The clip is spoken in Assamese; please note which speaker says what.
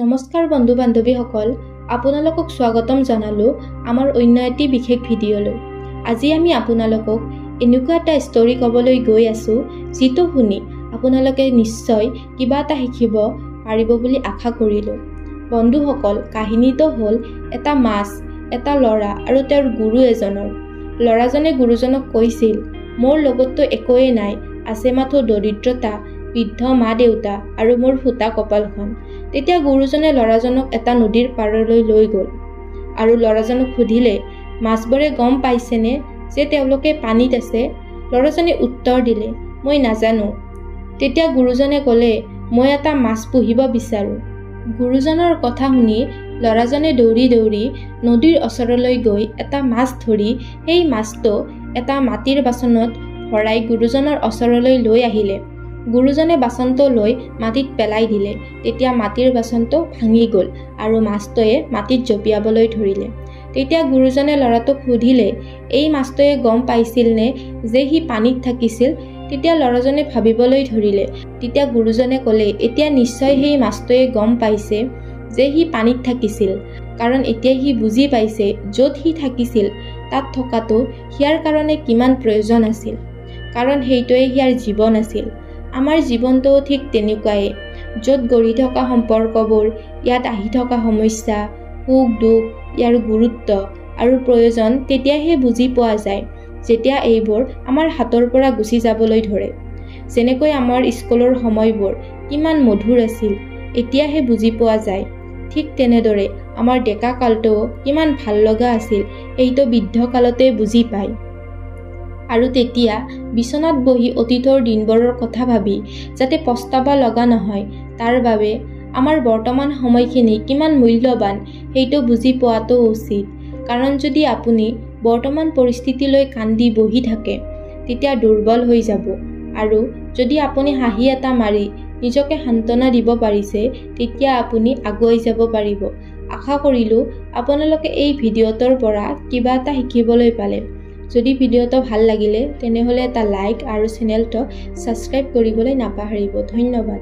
Speaker 1: নমস্কাৰ বন্ধু বান্ধৱীসকল, আপোনালোকক স্বাগতম জনালো আমাৰ অন্য এটি বিশেষ ভিডিঅ'লৈ। আজি আমি আপোনালোকক এনেকুৱা এটা ষ্টৰী ক'বলৈ গৈ আছো যিটো শুনি আপোনালোকে নিশ্চয় কিবা এটা শিকিব পাৰিব বুলি আশা কৰিলো। বন্ধুসকল, কাহিনীটো হ'ল এটা মাছ, এটা ল'ৰা আৰু তেওঁৰ গুৰু এজনৰ। ল'ৰাজনে গুৰুজনক কৈছিল, মোৰ লগততো একোৱেই নাই, আছে মাথো দৰিদ্ৰতা, বৃদ্ধ মা দেউতা আৰু মোৰ ফুটা কপালখন। তেতিয়া গুৰুজনে ল'ৰাজনক এটা নদীৰ পাৰলৈ লৈ গ'ল আৰু ল'ৰাজনক সুধিলে, মাছবোৰে গম পাইছেনে যে তেওঁলোকে পানীত আছে? ল'ৰাজনে উত্তৰ দিলে, মই নাজানো। তেতিয়া গুৰুজনে ক'লে, মই এটা মাছ পুহিব বিচাৰোঁ। গুৰুজনৰ কথা শুনি ল'ৰাজনে দৌৰি দৌৰি নদীৰ ওচৰলৈ গৈ এটা মাছ ধৰি সেই মাছটো এটা মাটিৰ বাচনত ভৰাই গুৰুজনৰ ওচৰলৈ লৈ আহিলে। গুৰুজনে বাচনটো লৈ মাটিত পেলাই দিলে। তেতিয়া মাটিৰ বাচনটো ভাঙি গ'ল আৰু মাছটোৱে মাটিত জঁপিয়াবলৈ ধৰিলে। তেতিয়া গুৰুজনে ল'ৰাটোক সুধিলে, এই মাছটোৱে গম পাইছিল নে যে সি পানীত থাকিছিল? তেতিয়া ল'ৰাজনে ভাবিবলৈ ধৰিলে। তেতিয়া গুৰুজনে ক'লে, এতিয়া নিশ্চয় সেই মাছটোৱে গম পাইছে যে সি পানীত থাকিছিল, কাৰণ এতিয়া সি বুজি পাইছে য'ত সি থাকিছিল তাত থকাটো সিয়াৰ কাৰণে কিমান প্ৰয়োজন আছিল, কাৰণ সেইটোৱে সিয়াৰ জীৱন আছিল। আমাৰ জীৱনটোও ঠিক তেনেকুৱাই, য'ত গঢ়ি থকা সম্পৰ্কবোৰ, ইয়াত আহি থকা সমস্যা, সুখ দুখ, ইয়াৰ গুৰুত্ব আৰু প্ৰয়োজন তেতিয়াহে বুজি পোৱা যায় যেতিয়া এইবোৰ আমাৰ হাতৰ পৰা গুচি যাবলৈ ধৰে। যেনেকৈ আমাৰ স্কুলৰ সময়বোৰ কিমান মধুৰ আছিল, এতিয়াহে বুজি পোৱা যায়। ঠিক তেনেদৰে আমাৰ ডেকা কালটোও কিমান ভাল লগা আছিল, এইটো বৃদ্ধ কালতে বুজি পায়। আৰু তেতিয়া বিচনাত বহি অতীতৰ দিনবোৰৰ কথা ভাবি যাতে পস্তাবা লগা নহয়, তাৰ বাবে আমাৰ বৰ্তমান সময়খিনি কিমান মূল্যৱান সেইটো বুজি পোৱাটো উচিত। কাৰণ যদি আপুনি বৰ্তমান পৰিস্থিতিলৈ কান্দি বহি থাকে তেতিয়া দুৰ্বল হৈ যাব, আৰু যদি আপুনি হাঁহি এটা মাৰি নিজকে সান্তনা দিব পাৰিছে তেতিয়া আপুনি আগুৱাই যাব পাৰিব। আশা কৰিলোঁ আপোনালোকে এই ভিডিঅ'টোৰ পৰা কিবা এটা শিকিবলৈ পালে। যদি ভিডিঅ'টো ভাল লাগিলে তেনেহ'লে এটা লাইক আৰু চেনেলটো ছাবস্ক্ৰাইব কৰিবলৈ নাপাহৰিব। ধন্যবাদ।